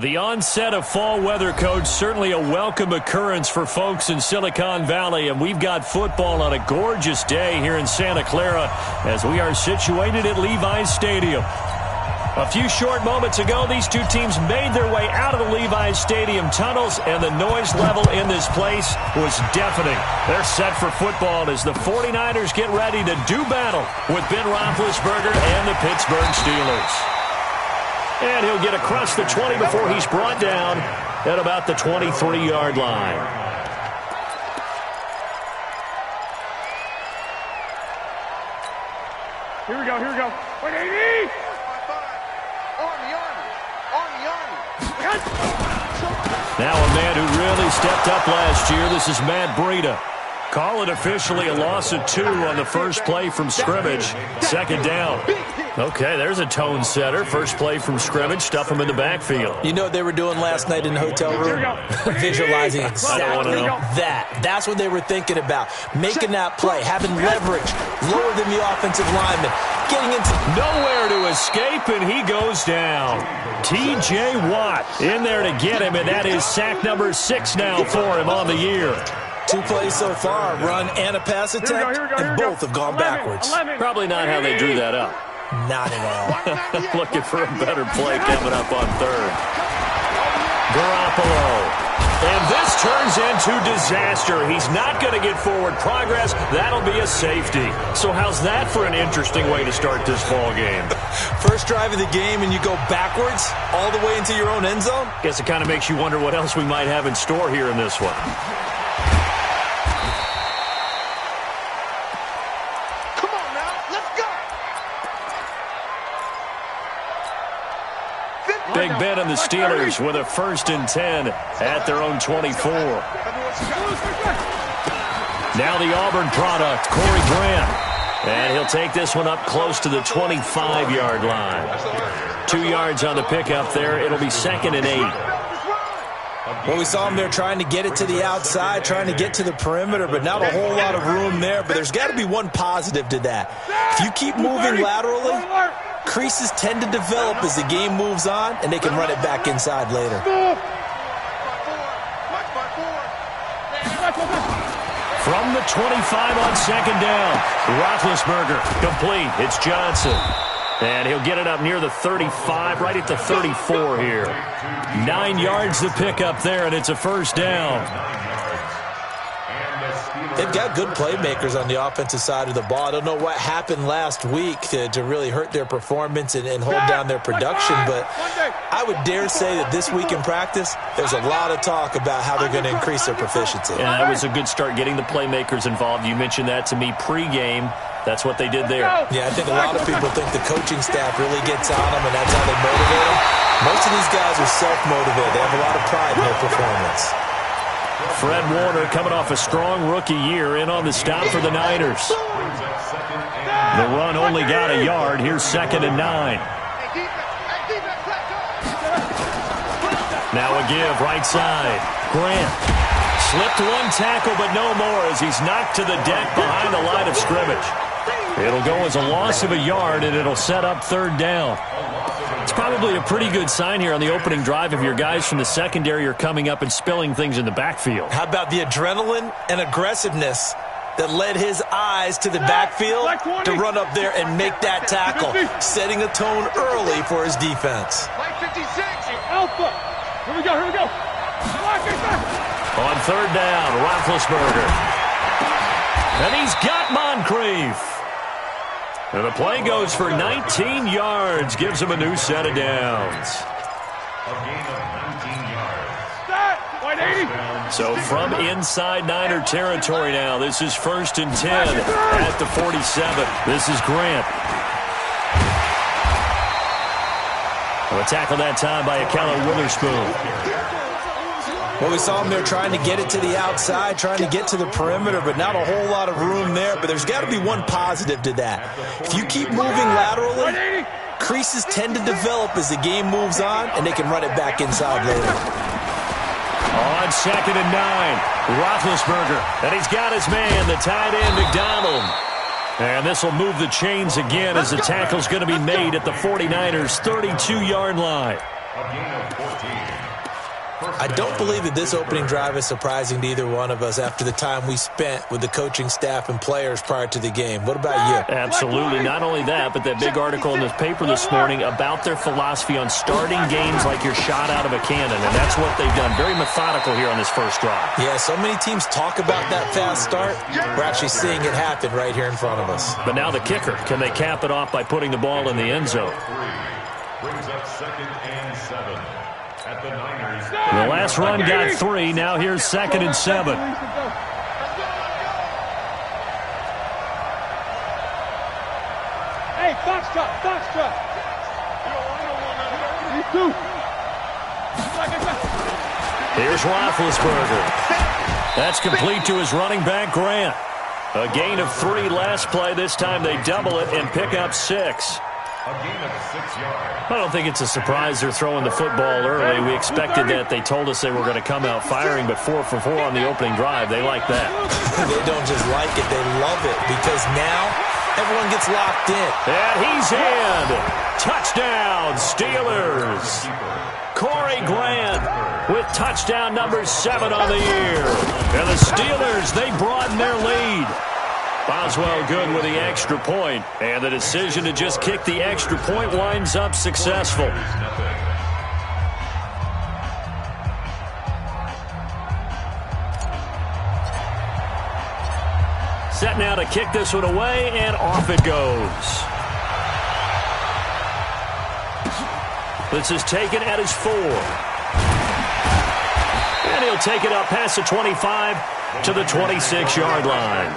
The onset of fall weather, Coach, certainly a welcome occurrence for folks in Silicon Valley, and we've got football on a gorgeous day here in Santa Clara as we are situated at Levi's Stadium. A few short moments ago, these two teams made their way out of the Levi's Stadium tunnels, and the noise level in this place was deafening. They're set for football as the 49ers get ready to do battle with Ben Roethlisberger and the Pittsburgh Steelers. And he'll get across the 20 before he's brought down at about the 23-yard line. Here we go, here we go. 180! Now a man who really stepped up last year. This is Matt Breida. Call it officially a loss of 2 on the first play from scrimmage. Second down. Okay, there's a tone setter. First play from scrimmage. Stuff him in the backfield. You know what they were doing last night in the hotel room? Visualizing exactly that. That's what they were thinking about. Making that play, having leverage, lower than the offensive lineman, getting into nowhere to escape, and he goes down. T.J. Watt in there to get him, and that is sack number 6 now for him on the year. 2 plays so far, run and a pass attempt, and both have gone backwards. Probably not how they drew that up. Not at all. Looking for a better play coming up on third. Garoppolo. And this turns into disaster. He's not going to get forward progress. That'll be a safety. So how's that for an interesting way to start this ball game? First drive of the game and you go backwards all the way into your own end zone? Guess it kind of makes you wonder what else we might have in store here in this one. Big Ben and the Steelers with a 1st and 10 at their own 24. Now the Auburn product, Corey Grant. And he'll take this one up close to the 25-yard line. 2 yards on the pickup there. It'll be 2nd and 8. Well, we saw him there trying to get it to the outside, trying to get to the perimeter, but not a whole lot of room there. But there's got to be one positive to that. If you keep moving laterally, creases tend to develop as the game moves on, and they can run it back inside later. From the 25 on 2nd down, Roethlisberger complete. It's Johnson. And he'll get it up near the 35, right at the 34 here. 9 yards to pick up there, and it's a 1st down. They've got good playmakers on the offensive side of the ball. I don't know what happened last week to really hurt their performance and hold down their production, but I would dare say that this week in practice, there's a lot of talk about how they're going to increase their proficiency. Yeah, that was a good start getting the playmakers involved. You mentioned that to me pregame. That's what they did there. Yeah, I think a lot of people think the coaching staff really gets on them, and that's how they motivate them. Most of these guys are self-motivated. They have a lot of pride in their performance. Fred Warner coming off a strong rookie year in on the stop for the Niners. The run only got a yard. Here's 2nd and 9. Now a give, right side. Grant slipped one tackle, but no more as he's knocked to the deck behind the line of scrimmage. It'll go as a loss of a yard, and it'll set up 3rd down. It's probably a pretty good sign here on the opening drive if your guys from the secondary are coming up and spilling things in the backfield. How about the adrenaline and aggressiveness that led his eyes to the backfield to run up there and make that tackle, setting a tone early for his defense. Alpha. Here we go, here we go. On 3rd down, Roethlisberger. And he's got Moncrief. And the play goes for 19 yards, gives him a new set of downs. So from inside Niner territory now, this is 1st and 10 at the 47. This is Grant. A tackle that time by Akello Witherspoon. Well, we saw him there trying to get it to the outside, trying to get to the perimeter, but not a whole lot of room there. But there's got to be one positive to that. If you keep moving laterally, creases tend to develop as the game moves on, and they can run it back inside later. On 2nd and 9, Roethlisberger, and he's got his man, the tight end, McDonald. And this will move the chains again as the tackle's going to be made at the 49ers' 32-yard line. I don't believe that this opening drive is surprising to either one of us after the time we spent with the coaching staff and players prior to the game. What about you? Absolutely. Not only that, but that big article in the paper this morning about their philosophy on starting games like you're shot out of a cannon, and that's what they've done. Very methodical here on this first drive. Yeah, so many teams talk about that fast start. We're actually seeing it happen right here in front of us. But now the kicker. Can they cap it off by putting the ball in the end zone? Brings up 2nd and 7. At the Niners. The last run got 3. Now here's 2nd and 7. Hey, foxtrot, foxtrot. You too. Here's Roethlisberger. That's complete to his running back, Grant. A gain of 3 last play. This time they double it and pick up 6. A gain of 6 yards. I don't think it's a surprise they're throwing the football early. We expected that. They told us they were going to come out firing, but 4 for 4 on the opening drive. They like that. They don't just like it, they love it, because now everyone gets locked in. And he's in. Touchdown, Steelers. Corey Grant with touchdown number 7 on the year. And the Steelers, they broaden their lead. Boswell good with the extra point, and the decision to just kick the extra point winds up successful. Set now to kick this one away, and off it goes. This is taken at his 4. And he'll take it up past the 25 to the 26-yard line.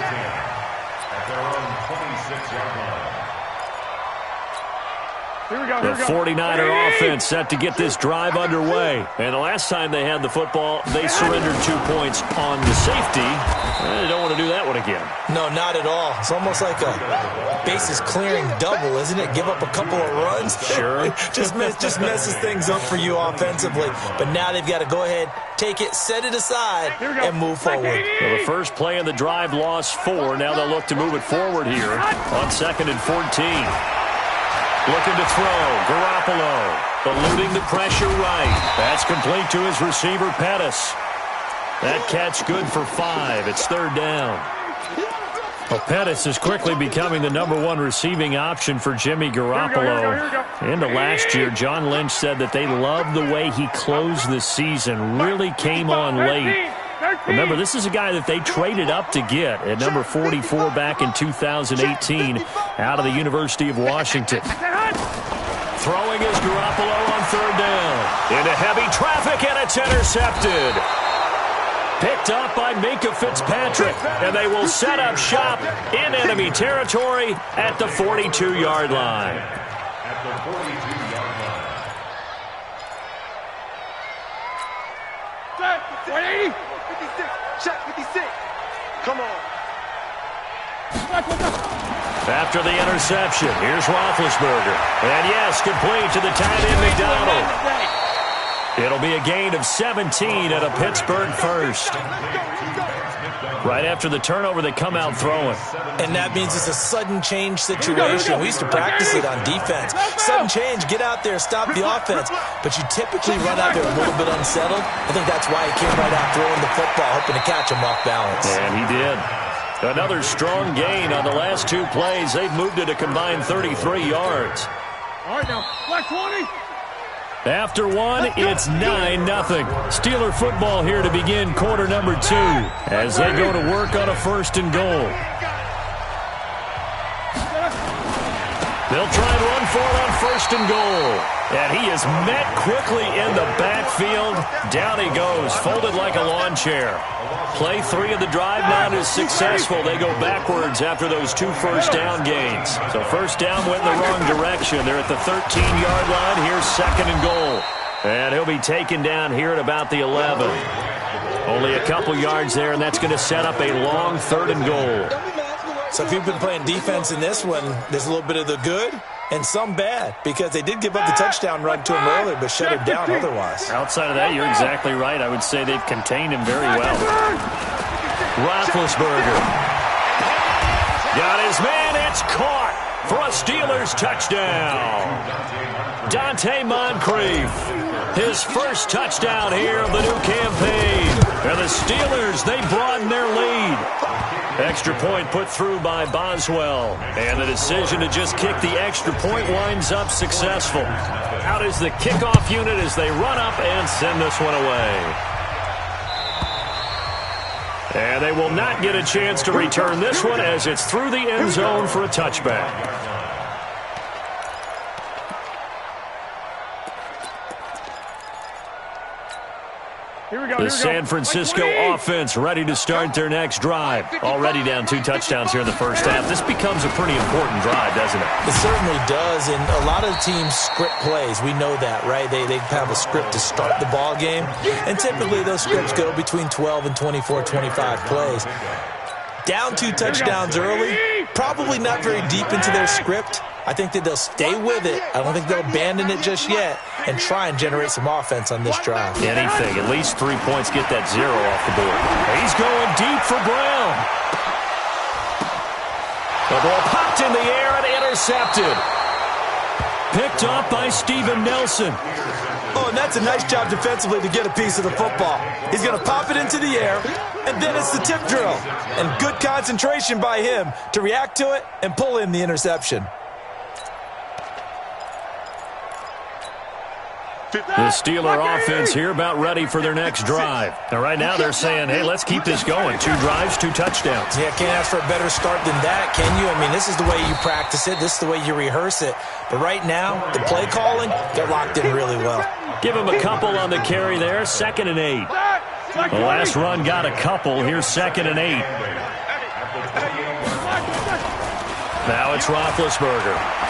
The 49er offense set to get this drive underway. And the last time they had the football, they surrendered 2 points on the safety. They don't want to do that one again. No, not at all. It's almost like a bases clearing double, isn't it? Give up a couple of runs. Sure. just messes things up for you offensively. But now they've got to go ahead, take it, set it aside, and move forward. Well, the first play of the drive lost 4. Now they'll look to move it forward here on 2nd and 14. Looking to throw. Garoppolo eluding the pressure right. That's complete to his receiver, Pettis. That catch good for 5. It's 3rd down. Well, Pettis is quickly becoming the #1 receiving option for Jimmy Garoppolo. Into last year, John Lynch said that they loved the way he closed the season. Really came on late. Remember, this is a guy that they traded up to get at number 44 back in 2018 out of the University of Washington. Throwing is Garoppolo on 3rd down. Into heavy traffic, and it's intercepted. Picked up by Minkah Fitzpatrick, and they will set up shop in enemy territory at the 42-yard line. At the 42-yard line. 180. 56. Check 56. Come on. After the interception, here's Roethlisberger. And yes, complete to the tight end, McDonald. It'll be a gain of 17 at a Pittsburgh first. Right after the turnover, they come out throwing. And that means it's a sudden change situation. We used to practice it on defense. Sudden change, get out there, stop the offense. But you typically run out there a little bit unsettled. I think that's why he came right out throwing the football, hoping to catch him off balance. And he did. Another strong gain on the last 2 plays. They've moved it a combined 33 yards. All right, now, flag 20. After 1, it's 9-0. Steeler football here to begin quarter number 2 as they go to work on a 1st and goal. They'll try and run for it on 1st and goal. And he is met quickly in the backfield. Down he goes, folded like a lawn chair. Play 3 of the drive now is successful. They go backwards after those 2 first down gains. So 1st down went in the wrong direction. They're at the 13-yard line. Here's 2nd and goal. And he'll be taken down here at about the 11. Only a couple yards there, and that's going to set up a long 3rd and goal. So if you've been playing defense in this one, there's a little bit of the good and some bad, because they did give up the touchdown run to him earlier, but shut him down otherwise. Outside of that, you're exactly right. I would say they've contained him very well. Roethlisberger got his man. It's caught. for a Steelers touchdown. Dante Moncrief, his first touchdown here of the new campaign. And the Steelers, they broaden their lead. Extra point put through by Boswell. And the decision to just kick the extra point winds up successful. Out is the kickoff unit as they run up and send this one away. And they will not get a chance to return this one as it's through the end zone for a touchback. The San Francisco offense ready to start their next drive. Already down 2 touchdowns here in the first half. This becomes a pretty important drive, doesn't it? It certainly does, and a lot of teams script plays. We know that, right? They have a script to start the ball game, and typically those scripts go between 12 and 24, 25 plays. Down 2 touchdowns early, probably not very deep into their script. I think that they'll stay with it. I don't think they'll abandon it just yet and try and generate some offense on this drive. Anything. At least 3 points, get that 0 off the board. He's going deep for Brown. The ball popped in the air and intercepted. Picked up by Steven Nelson. Oh, and that's a nice job defensively to get a piece of the football. He's going to pop it into the air, and then it's the tip drill. And good concentration by him to react to it and pull in the interception. The Steeler offense here about ready for their next drive. Now, right now they're saying, hey, let's keep this going. 2 drives, 2 touchdowns. Yeah, can't ask for a better start than that, can you? I mean, this is the way you practice it. This is the way you rehearse it. But right now, the play calling, they're locked in really well. Give him a couple on the carry there. 2nd and 8. The last run got a couple. Here's 2nd and 8. Now it's Roethlisberger.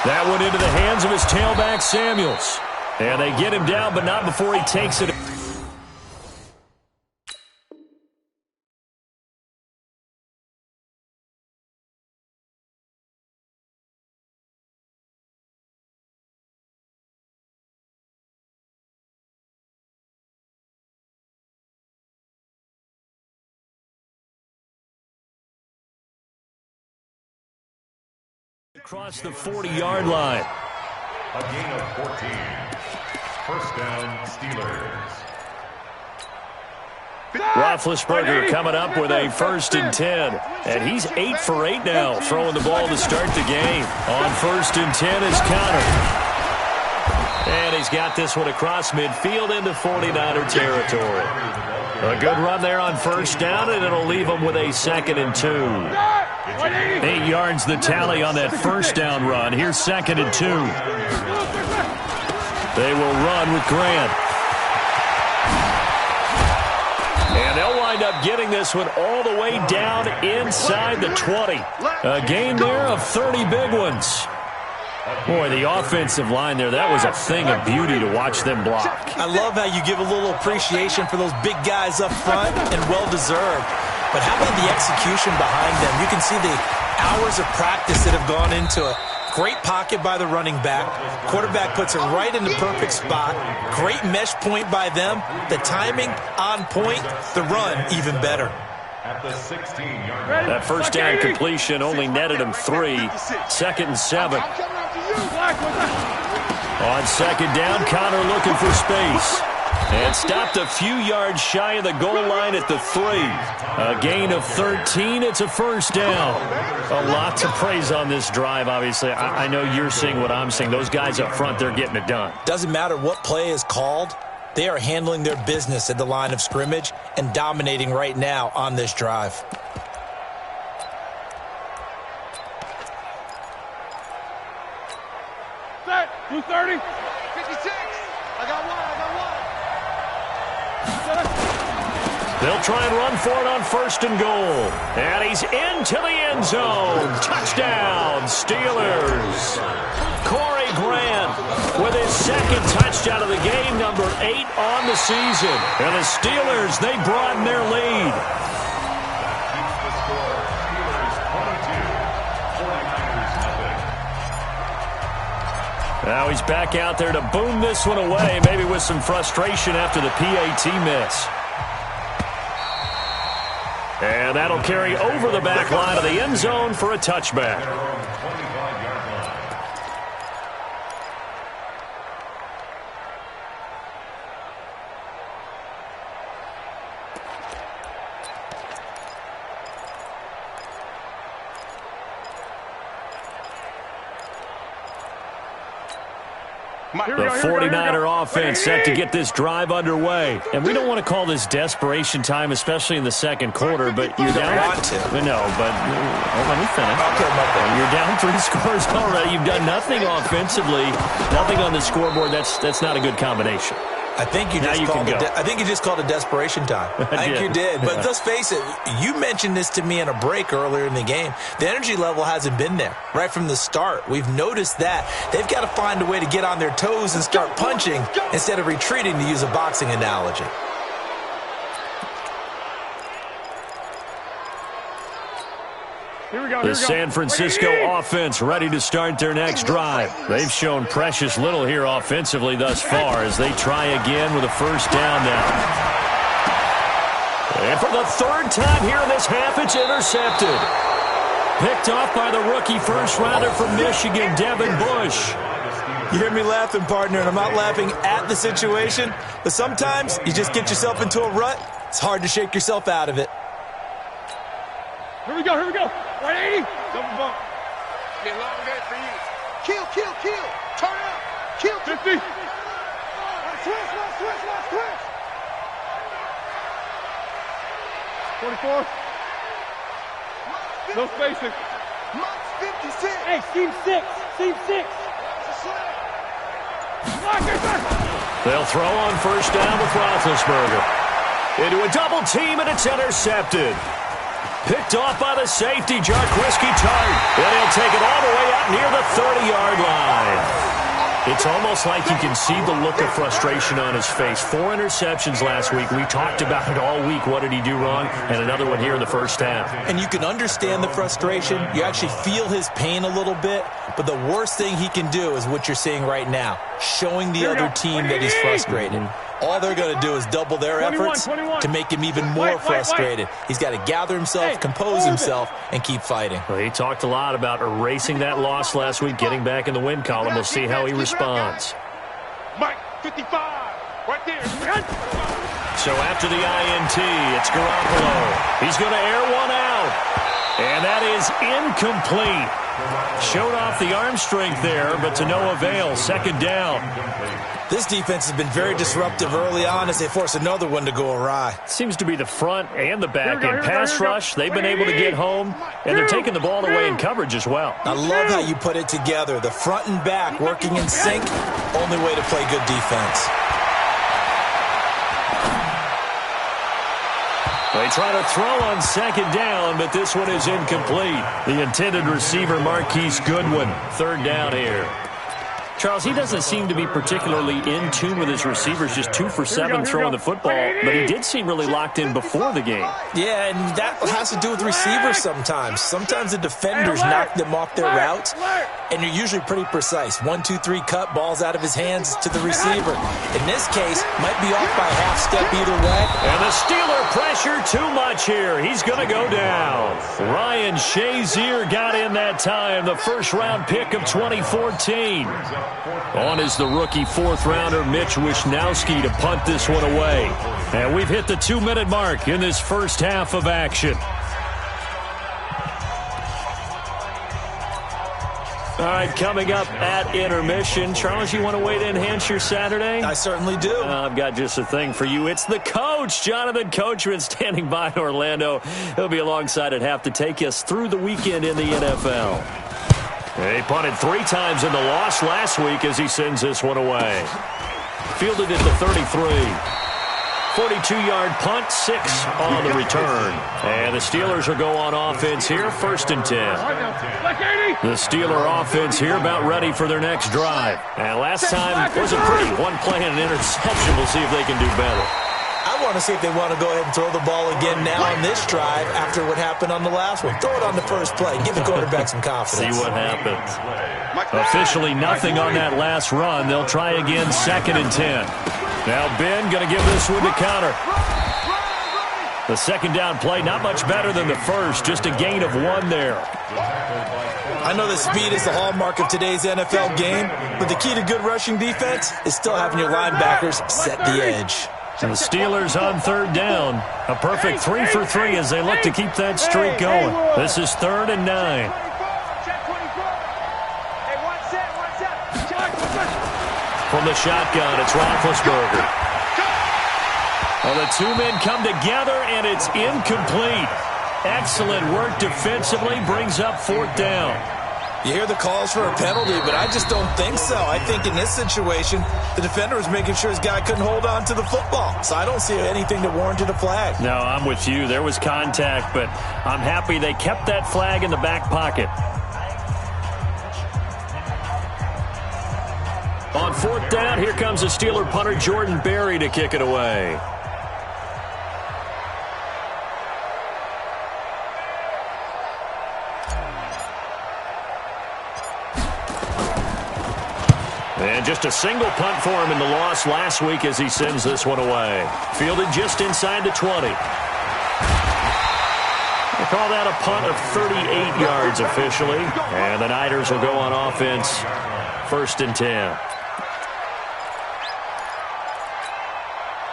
That one into the hands of his tailback, Samuels. And they get him down, but not before he takes it. Across the 40-yard line. A gain of 14. First down, Steelers. Roethlisberger coming up with a 1st and 10. And he's 8 for 8 now, throwing the ball to start the game. On 1st and 10 is Connor. And he's got this one across midfield into 49er territory. A good run there on 1st down, and it'll leave him with a 2nd and 2. 8 yards the tally on that 1st down run. Here's 2nd and 2. They will run with Grant. And they'll wind up getting this one all the way down inside the 20. A gain there of 30 big ones. Boy, the offensive line there, that was a thing of beauty to watch them block. I love how you give a little appreciation for those big guys up front, and well-deserved. But how about the execution behind them? You can see the hours of practice that have gone into it. Great pocket by the running back. Quarterback puts it right in the perfect spot. Great mesh point by them. The timing on point. The run even better. At the 16-yard line. That 1st down completion only netted him 3. 2nd and 7. On 2nd down, Connor looking for space. And stopped a few yards shy of the goal line at the 3. A gain of 13. It's a 1st down. A lot to praise on this drive, obviously. I know you're seeing what I'm seeing. Those guys up front, they're getting it done. Doesn't matter what play is called. They are handling their business at the line of scrimmage and dominating right now on this drive. Set. 230. 56. I got one. They'll try and run for it on 1st and goal. And he's into the end zone. Touchdown, Steelers. Corey Grant with his 2nd touchdown of the game, number 8 on the season. And the Steelers, they broaden their lead. Keeps the score. Steelers 22, 49ers nothing. Now he's back out there to boom this one away, maybe with some frustration after the PAT miss. And that'll carry over the back line of the end zone for a touchback. The 49er offense set to get this drive underway. And we don't want to call this desperation time, especially in the second quarter, but you're down. No, but let me finish. Okay. You're down 3 scores already. You've done nothing offensively, nothing on the scoreboard. That's not a good combination. I think you just called it desperation time. I think you did. But let's face it, you mentioned this to me in a break earlier in the game. The energy level hasn't been there right from the start. We've noticed that. They've got to find a way to get on their toes and start punching instead of retreating, to use a boxing analogy. The San Francisco offense ready to start their next drive. They've shown precious little here offensively thus far as they try again with a first down now. And for the 3rd time here in this half, it's intercepted. Picked off by the rookie first-rounder from Michigan, Devin Bush. You hear me laughing, partner, and I'm not laughing at the situation, but sometimes you just get yourself into a rut. It's hard to shake yourself out of it. Here we go. 180. Double bump. Get long day for you. Kill. Turn up. Kill. 50. Switch. 44. No spacing. Max 56. Hey, seam 6. They'll throw on first down with Roethlisberger. Into a double team, and it's intercepted. Picked off by the safety, Jarquiski Tart. And he'll take it all the way out near the 30-yard line. It's almost like you can see the look of frustration on his face. 4 interceptions last week. We talked about it all week. What did he do wrong? And another one here in the first half. And you can understand the frustration. You actually feel his pain a little bit. But the worst thing he can do is what you're seeing right now, showing the other team that he's frustrated. All they're going to do is double their efforts to make him even more frustrated. He's got to gather himself, compose himself, and keep fighting. Well, he talked a lot about erasing that loss last week, getting back in the win column. We'll see how he responds. Mike, 55. Right there. So after the INT, it's Garoppolo. He's going to air one out. And that is incomplete. Showed off the arm strength there, but to no avail. Second down. This defense has been very disruptive early on as they force another one to go awry. Seems to be the front and the back end pass rush. They've been able to get home, and they're taking the ball away in coverage as well. I love how you put it together. The front and back working in sync, only way to play good defense. They try to throw on second down, but this one is incomplete. The intended receiver, Marquise Goodwin. Third down here. Charles, he doesn't seem to be particularly in tune with his receivers, just 2 for 7 throwing the football, but he did seem really locked in before the game. Yeah, and that has to do with receivers sometimes. Sometimes the defenders knock them off their routes, and you're usually pretty precise. 1, 2, 3 cut, balls out of his hands to the receiver. In this case, might be off by a half step either way. And the Steeler pressure too much here. He's going to go down. Ryan Shazier got in that time, the first-round pick of 2014. On is the rookie 4th-rounder Mitch Wishnowsky to punt this one away. And we've hit the 2-minute mark in this first half of action. All right, coming up at intermission. Charles, you want to wait to enhance your Saturday? I certainly do. I've got just a thing for you. It's the coach, Jonathan Coachman, standing by in Orlando. He'll be alongside at half to take us through the weekend in the NFL. He punted 3 times in the loss last week as he sends this one away. Fielded at the 33. 42-yard punt, 6 on the return. And the Steelers will go on offense here, 1st and 10. The Steeler offense here about ready for their next drive. And last time wasn't pretty. 1 play and an interception. We'll see if they can do better. I want to see if they want to go ahead and throw the ball again now on this drive after what happened on the last one. Throw it on the first play. Give the quarterback some confidence. See what happens. Officially nothing on that last run. They'll try again, 2nd and 10. Now Ben going to give this one to counter. The second down play, not much better than the first, just a gain of 1 there. I know that speed is the hallmark of today's NFL game, but the key to good rushing defense is still having your linebackers set the edge. And the Steelers on third down. A perfect 3 for 3 as they look to keep that streak going. This is 3rd and 9. From the shotgun, it's Roethlisberger. Well, the two men come together, and it's incomplete. Excellent work defensively, brings up 4th down. You hear the calls for a penalty, but I just don't think so. I think in this situation, the defender was making sure his guy couldn't hold on to the football. So I don't see anything that warranted a flag. No, I'm with you. There was contact, but I'm happy they kept that flag in the back pocket. On 4th down, here comes the Steeler punter Jordan Berry to kick it away. And just a single punt for him in the loss last week as he sends this one away. Fielded just inside the 20. They call that a punt of 38 yards officially. And the Niners will go on offense, 1st and 10.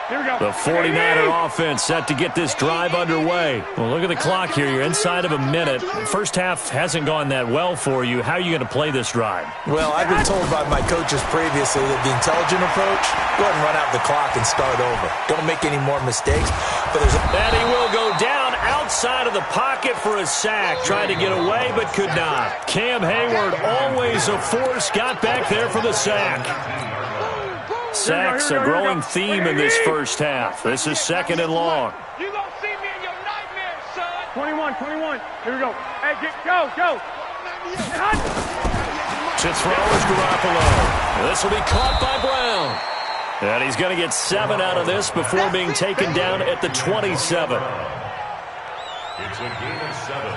Here we go. The 49er offense set to get this drive underway. Well, look at the clock here. You're inside of a minute. First half hasn't gone that well for you. How are you going to play this drive? Well, I've been told by my coaches previously that the intelligent approach, go ahead and run out the clock and start over. Don't make any more mistakes. But and he will go down outside of the pocket for a sack. Tried to get away, but could not. Cam Hayward, always a force, got back there for the sack. Sacks a growing theme in this first half. This is 2nd and long. You gonna see me in your nightmares, son. 21. Here we go. Hey, go. To throw is Garoppolo. This will be caught by Brown. And he's going to get 7 out of this before being taken down at the 27. It's a gain of 7.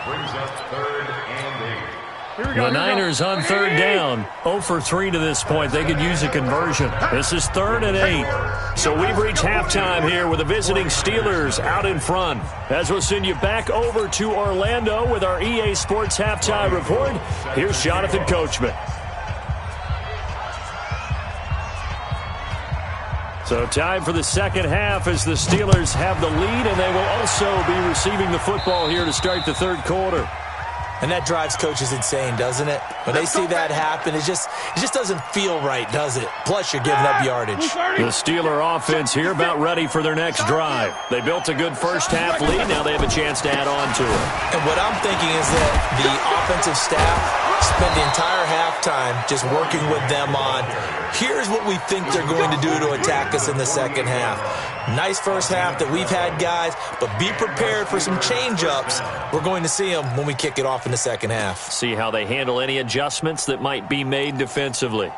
Brings up 3rd and 8. The Niners on 3rd down. 0 for 3 to this point. They could use a conversion. This is 3rd and 8. So we've reached halftime here with the visiting Steelers out in front. As we'll send you back over to Orlando with our EA Sports Halftime Report, here's Jonathan Coachman. So time for the second half as the Steelers have the lead, and they will also be receiving the football here to start the 3rd quarter. And that drives coaches insane, doesn't it? When they see that happen, it just doesn't feel right, does it? Plus, you're giving up yardage. The Steeler offense here about ready for their next drive. They built a good first half lead. Now they have a chance to add on to it. And what I'm thinking is that the offensive staff spent the entire halftime just working with them on, here's what we think they're going to do to attack us in the second half. Nice first half that we've had, guys, but be prepared for some change-ups. We're going to see them when we kick it off in the second half. See how they handle any adjustments that might be made defensively.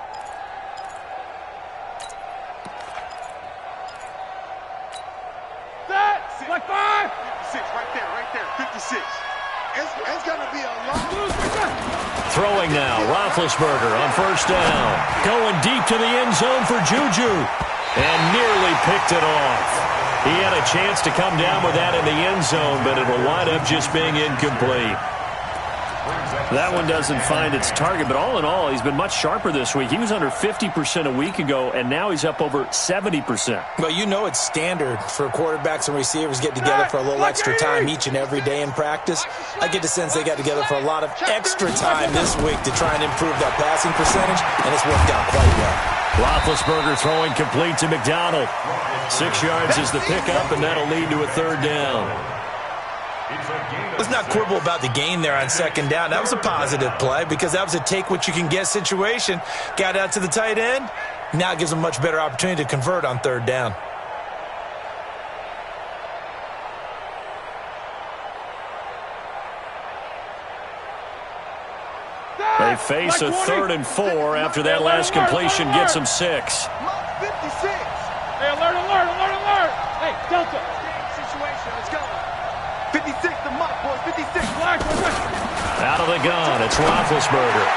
Set. Like 5. 56, right there. 56. It's going to be a long. Throwing now, Roethlisberger on 1st down. Going deep to the end zone for Juju. And nearly picked it off. He had a chance to come down with that in the end zone, but it will wind up just being incomplete. That one doesn't find its target, but all in all, he's been much sharper this week. He was under 50% a week ago, and now he's up over 70%. Well, you know it's standard for quarterbacks and receivers get together for a little extra time each and every day in practice. I get the sense they got together for a lot of extra time this week to try and improve that passing percentage, and it's worked out quite well. Roethlisberger throwing complete to McDonald. 6 yards is the pickup, and that'll lead to a 3rd down. Let's not quibble about the gain there on 2nd down. That was a positive play because that was a take-what-you-can-get situation. Got out to the tight end. Now it gives them a much better opportunity to convert on 3rd down. They face a 3rd and 4 after that last completion gets them 6. 56. Hey, alert. Hey, Delta. Situation, let's go. 56, the muck, boys. 56. Out of the gun, it's Roethlisberger.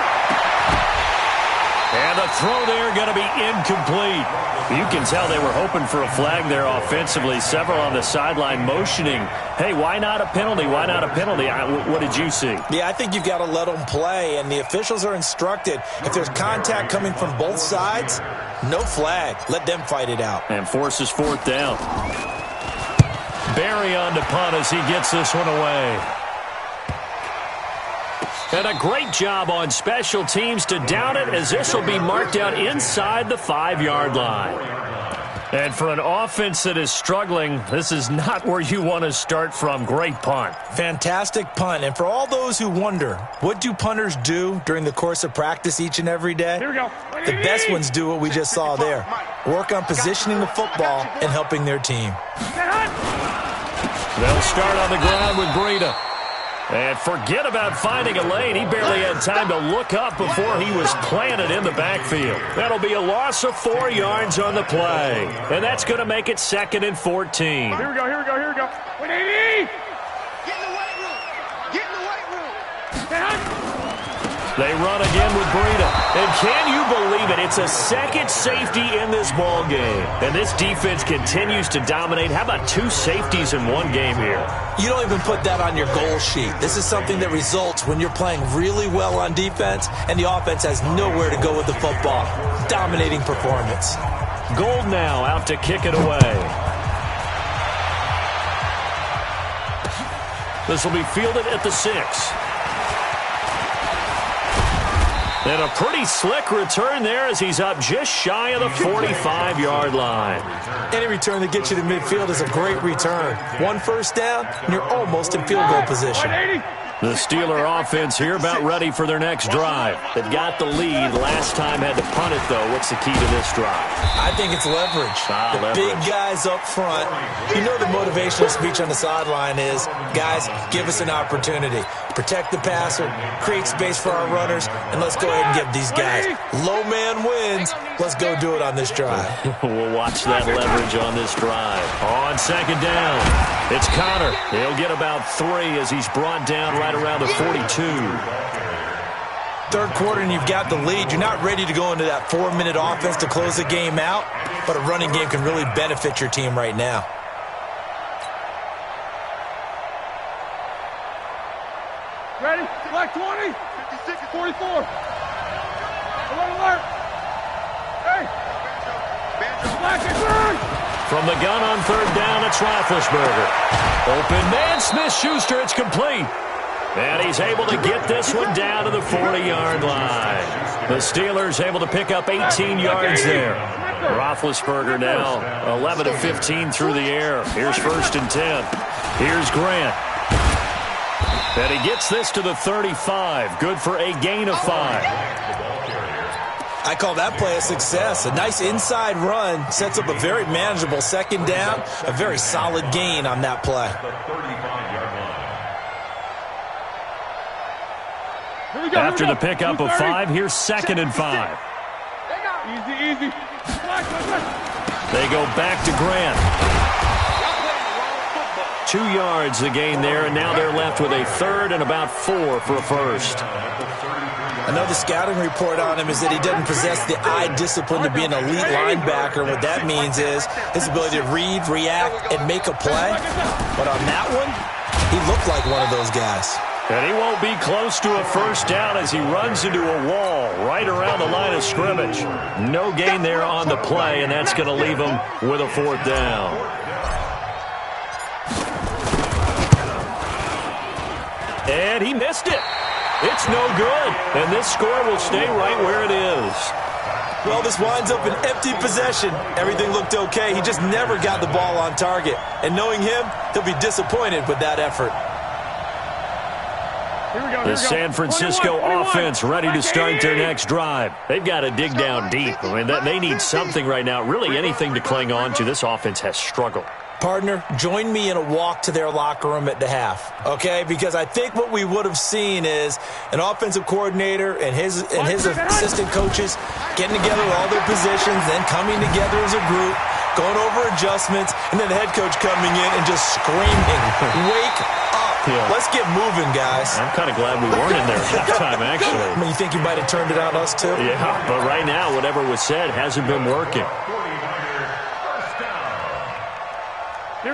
And the throw there going to be incomplete. You can tell they were hoping for a flag there offensively. Several on the sideline motioning, hey, why not a penalty? Why not a penalty? What did you see? Yeah, I think you've got to let them play, and the officials are instructed. If there's contact coming from both sides, no flag. Let them fight it out. And forces fourth down. Barry on to punt as he gets this one away. And a great job on special teams to down it, as this will be marked out inside the 5-yard line. And for an offense that is struggling, this is not where you want to start from. Great punt. Fantastic punt. And for all those who wonder, what do punters do during the course of practice each and every day? Here we go. The best ones do what we just saw there. Work on positioning the football and helping their team. They'll start on the ground with Breida. And forget about finding a lane. He barely had time to look up before he was planted in the backfield. That'll be a loss of 4 yards on the play. And that's going to make it 2nd and 14. Here we go, here we go, here we go. 180! Get in the weight room. Get in the weight room. They run again with Breida. And can you believe it? It's a second safety in this ball game. And this defense continues to dominate. How about 2 safeties in one game here? You don't even put that on your goal sheet. This is something that results when you're playing really well on defense and the offense has nowhere to go with the football. Dominating performance. Gold now out to kick it away. This will be fielded at the 6. And a pretty slick return there as he's up just shy of the 45-yard line. Any return that gets you to midfield is a great return. 1 first down, and you're almost in field goal position. 180! The Steeler offense here about ready for their next drive. They've got the lead. Last time had to punt it, though. What's the key to this drive? I think it's leverage. Leverage. Big guys up front. You know the motivational speech on the sideline is, guys, give us an opportunity. Protect the passer, create space for our runners, and let's go ahead and give these guys. Low man wins. Let's go do it on this drive. We'll watch that leverage on this drive. On 2nd down, it's Connor. He'll get about 3 as he's brought down right around the 42. 3rd quarter and you've got the lead. You're not ready to go into that 4-minute offense to close the game out, but a running game can really benefit your team right now. Ready? Black 20. 56, 44. Alert. Hey. Black and burn. From the gun on 3rd down, it's Roethlisberger. Open man, Smith-Schuster, it's complete. And he's able to get this one down to the 40-yard line. The Steelers able to pick up 18 yards there. Roethlisberger now 11 of 15 through the air. Here's 1st and 10. Here's Grant. And he gets this to the 35. Good for a gain of 5. I call that play a success. A nice inside run sets up a very manageable 2nd down. A very solid gain on that play. After the pickup of 5, here's 2nd and 5. Easy. They go back to Grant. 2 yards the gain there, and now they're left with a 3rd and about 4 for a first. I know the scouting report on him is that he doesn't possess the eye discipline to be an elite linebacker. What that means is his ability to read, react, and make a play. But on that one, he looked like one of those guys. And he won't be close to a first down as he runs into a wall right around the line of scrimmage. No gain there on the play, and that's going to leave him with a 4th down. And he missed it. It's no good. And this score will stay right where it is. Well, this winds up an empty possession. Everything looked okay. He just never got the ball on target. And knowing him, he'll be disappointed with that effort. The San Francisco offense ready to start their next drive. They've got to dig down deep. I mean, they need something right now, really anything to cling on to. This offense has struggled. Partner, join me in a walk to their locker room at the half, okay? Because I think what we would have seen is an offensive coordinator and his assistant coaches getting together with all their positions, then coming together as a group, going over adjustments, and then the head coach coming in and just screaming, "Wake up!" Yeah. Let's get moving, guys. I'm kind of glad we weren't in there at halftime, actually. I mean, you think you might have turned it on us, too? Yeah, but right now, whatever was said hasn't been working.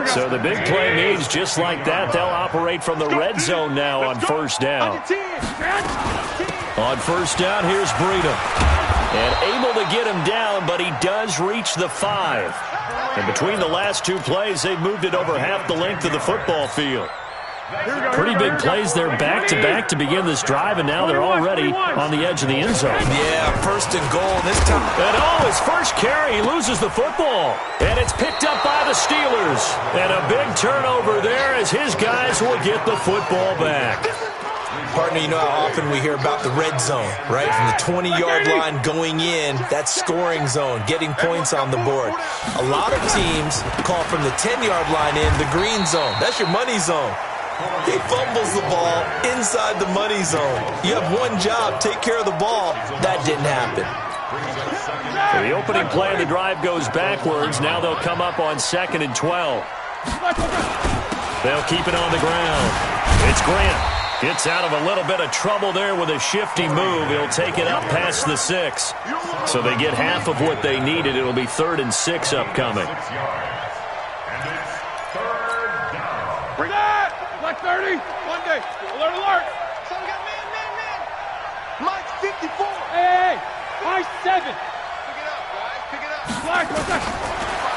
So the big play means just like that, they'll operate from the red zone now on first down. On first down, here's Breida. And able to get him down, but he does reach the 5. And between the last two plays, they've moved it over half the length of the football field. Pretty big plays there back-to-back to begin this drive, and now they're already on the edge of the end zone. Yeah, first and goal this time. And his first carry, he loses the football. And it's picked up by the Steelers. And a big turnover there as his guys will get the football back. Partner, you know how often we hear about the red zone, right? From the 20-yard line going in, that scoring zone, getting points on the board. A lot of teams call from the 10-yard line in the green zone. That's your money zone. He fumbles the ball inside the money zone. You have one job, take care of the ball. That didn't happen. So the opening play of the drive goes backwards. Now they'll come up on 2nd and 12. They'll keep it on the ground. It's Grant. Gets out of a little bit of trouble there with a shifty move. He'll take it up past the 6. So they get half of what they needed. It'll be 3rd and 6 upcoming. Bring that! Black 30! Monday! Alert, alert! Son got man! Mike 54! Hey! Mike 7! Pick it up, guys. Pick it up. Black, what's that?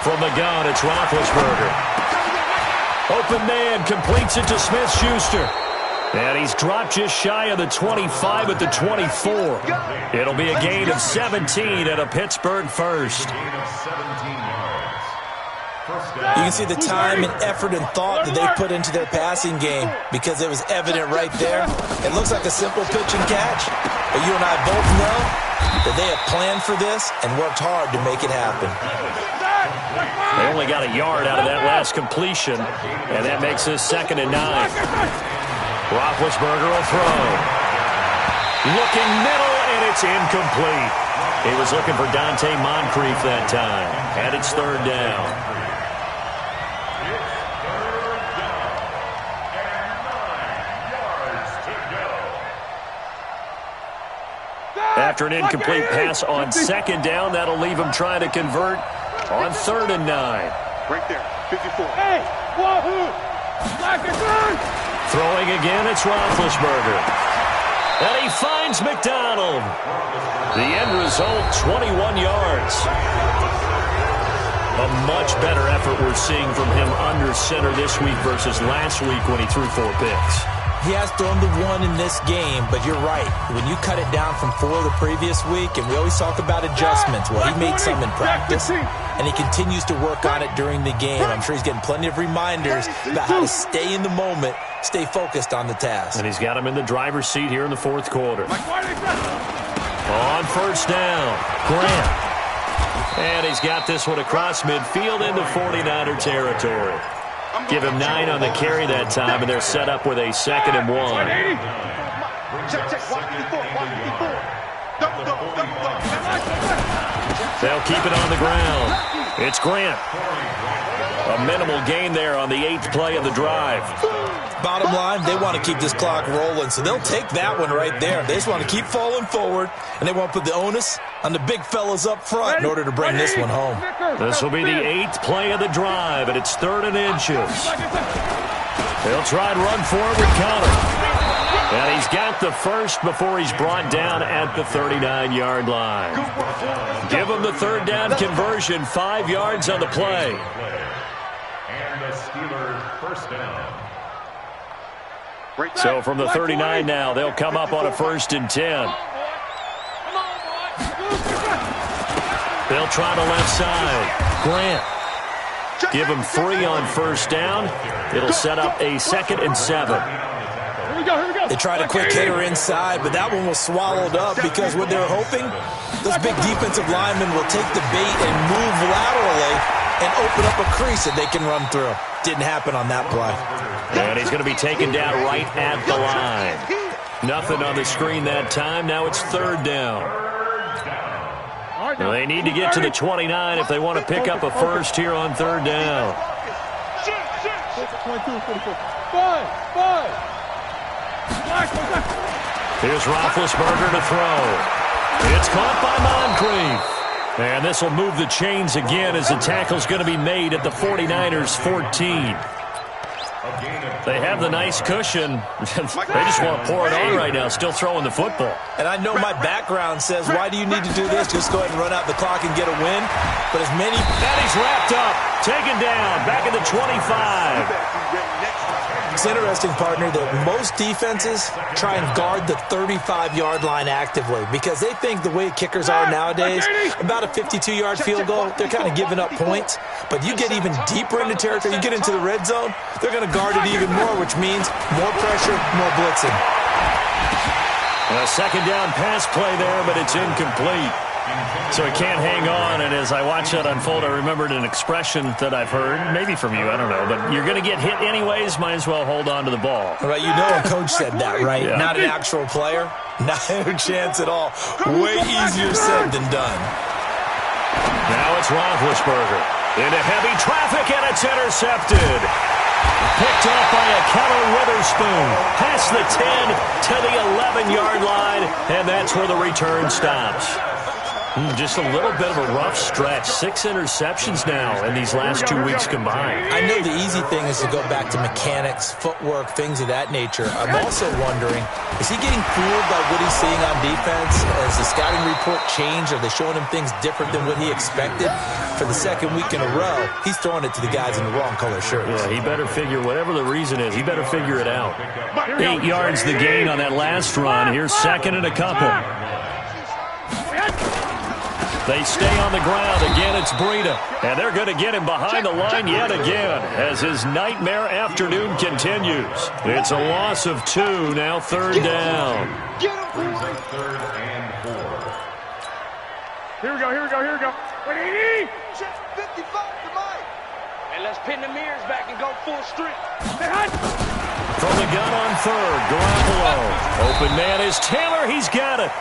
From the gun, it's Roethlisberger. Open man completes it to Smith-Schuster. And he's dropped just shy of the 25 at the 24. It'll be a gain of 17 at a Pittsburgh first. You can see the time and effort and thought that they put into their passing game because it was evident right there. It looks like a simple pitch and catch, but you and I both know that they have planned for this and worked hard to make it happen. They only got a yard out of that last completion, and that makes this 2nd and 9. Roethlisberger will throw. Looking middle, and it's incomplete. He was looking for Dante Moncrief that time, and it's 3rd down. After an incomplete pass on 2nd down, that'll leave him trying to convert on 3rd and 9. Right there, 54. Hey! Wahoo! Black is on! Throwing again, it's Roethlisberger. And he finds McDonald. The end result, 21 yards. A much better effort we're seeing from him under center this week versus last week when he threw 4 picks. He has thrown the 1 in this game, but you're right. When you cut it down from 4 the previous week, and we always talk about adjustments, well, he made some in practice, and he continues to work on it during the game. I'm sure he's getting plenty of reminders about how to stay in the moment, stay focused on the task. And he's got him in the driver's seat here in the 4th quarter. On first down, Grant. And he's got this one across midfield into 49er territory. Give him 9 on the carry that time, and they're set up with a 2nd and 1. They'll keep it on the ground. It's Grant. A minimal gain there on the 8th play of the drive. Bottom line, they want to keep this clock rolling, so they'll take that one right there. They just want to keep falling forward, and they want to put the onus on the big fellas up front in order to bring this one home. This will be the 8th play of the drive, and it's 3rd and inches. They'll try and run forward with Connor. And he's got the first before he's brought down at the 39-yard line. Give him the 3rd down conversion, 5 yards on the play. And the Steelers first down. So from the 39 now, they'll come up on a 1st and 10. They'll try the left side. Grant. Give him 3 on first down. It'll set up a 2nd and 7. They tried a quick hitter inside, but that one was swallowed up because what they're hoping, those big defensive linemen will take the bait and move laterally and open up a crease that they can run through. Didn't happen on that play. And he's going to be taken down right at the line. Nothing on the screen that time. Now it's 3rd down. Well, they need to get to the 29 if they want to pick up a first here on 3rd down. Here's Roethlisberger to throw. It's caught by Moncrief. And this will move the chains again as the tackle's going to be made at the 49ers 14. They have the nice cushion. They just want to pour it on right now, still throwing the football. And I know my background says, why do you need to do this? Just go ahead and run out the clock and get a win. But as many... And he's wrapped up, taken down, back at the 25. It's interesting, partner, that most defenses try and guard the 35-yard line actively because they think the way kickers are nowadays, about a 52-yard field goal, they're kind of giving up points. But you get even deeper into territory, you get into the red zone, they're going to guard it even more, which means more pressure, more blitzing. A second down pass play there, but it's incomplete. So he can't hang on, and as I watch that unfold, I remembered an expression that I've heard, maybe from you, I don't know, but you're going to get hit anyways, might as well hold on to the ball. Right, you know a coach said that, right? Yeah. Not an actual player, not a chance at all. Way easier said than done. Now it's Roethlisberger into heavy traffic, and it's intercepted. Picked off by a Keller Witherspoon. Past the 10 to the 11-yard line, and that's where the return stops. Just a little bit of a rough stretch. 6 interceptions now in these last 2 weeks combined. I know the easy thing is to go back to mechanics, footwork, things of that nature. I'm also wondering, is he getting fooled by what he's seeing on defense? Has the scouting report changed? Are they showing him things different than what he expected? For the second week in a row, he's throwing it to the guys in the wrong color shirts. Yeah, he better figure, whatever the reason is, he better figure it out. 8 yards the gain on that last run. Here's second and a couple. They stay on the ground. Again, it's Breida. And they're going to get him behind the line yet again as his nightmare afternoon continues. It's a loss of 2, now third down. Third and 4. Here we go, here we go, here we go. 55 to Mike. And let's pin the mirrors back and go full strength. From the gun on third, Garoppolo. Open man is Taylor. He's got it.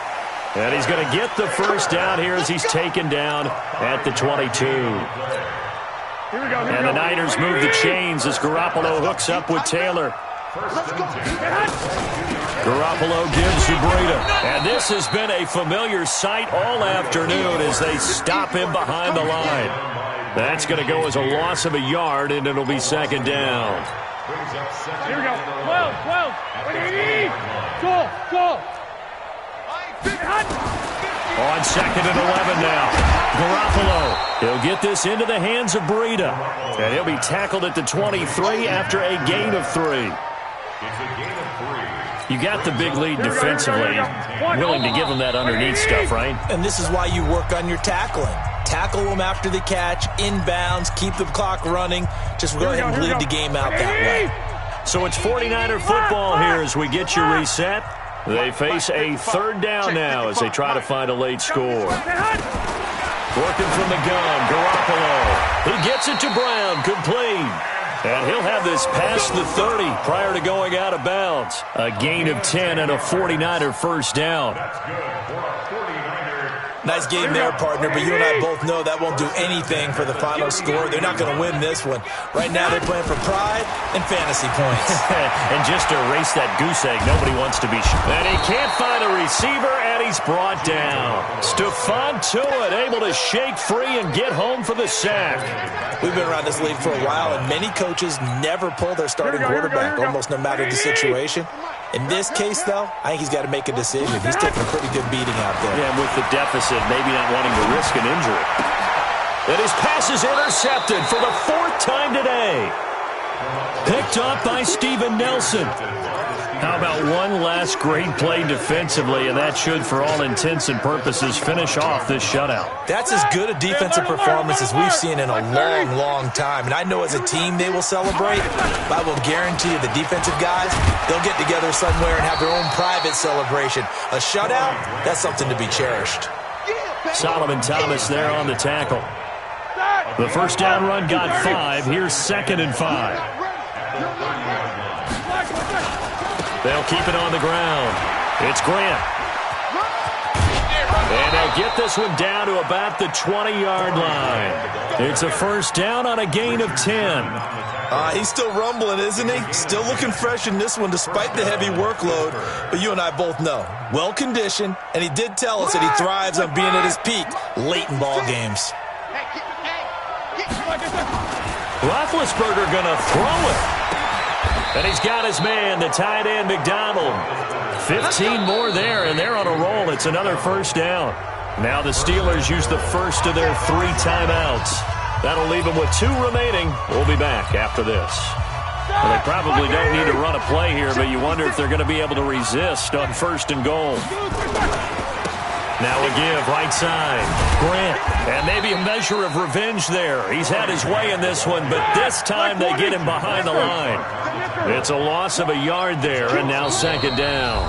And he's going to get the first down here as he's taken down at the 22. And the Niners move the chains as Garoppolo hooks up with Taylor. Garoppolo gives to Breida. And this has been a familiar sight all afternoon as they stop him behind the line. That's going to go as a loss of a yard, and it'll be second down. Here we go. 12, 12. Go. On second and 11 now. Garoppolo. He'll get this into the hands of Breida. And he'll be tackled at the 23 after a gain of 3. You got the big lead defensively. Willing to give him that underneath stuff, right? And this is why you work on your tackling. Tackle them after the catch, inbounds, keep the clock running. Just go ahead and bleed the game out that way. So it's 49er football here as we get you reset. They face a third down now as they try to find a late score. Working from the gun, Garoppolo. He gets it to Brown, complete. And he'll have this past the 30 prior to going out of bounds. A gain of 10 and a 49er first down. Nice game there, partner, but you and I both know that won't do anything for the final score. They're not going to win this one. Right now they're playing for pride and fantasy points. And just to erase that goose egg, nobody wants to be and he can't find a receiver, and he's brought down. Stephon Tuitt able to shake free and get home for the sack. We've been around this league for a while, and many coaches never pull their starting quarterback, almost no matter the situation. In this case, though, I think he's got to make a decision. He's taking a pretty good beating out there. Yeah, and with the deficit, maybe not wanting to risk an injury. And his pass is intercepted for the 4th time today. Picked up by Steven Nelson. How about one last great play defensively, and that should, for all intents and purposes, finish off this shutout. That's as good a defensive performance as we've seen in a long, long time. And I know as a team they will celebrate, but I will guarantee you the defensive guys, they'll get together somewhere and have their own private celebration. A shutout, that's something to be cherished. Solomon Thomas there on the tackle. The first down run got 5. Here's second and 5. They'll keep it on the ground. It's Grant. And they'll get this one down to about the 20-yard line. It's a first down on a gain of 10. He's still rumbling, isn't he? Still looking fresh in this one despite the heavy workload. But you and I both know, well-conditioned, and he did tell us that he thrives on being at his peak late in ball games. Roethlisberger going to throw it. And he's got his man, the tight end, McDonald. 15 more there, and they're on a roll. It's another first down. Now the Steelers use the first of their 3 timeouts. That'll leave them with 2 remaining. We'll be back after this. Well, they probably don't need to run a play here, but you wonder if they're going to be able to resist on first and goal. Now a give, right side. Grant, and maybe a measure of revenge there. He's had his way in this one, but this time they get him behind the line. It's a loss of a yard there, and now second down.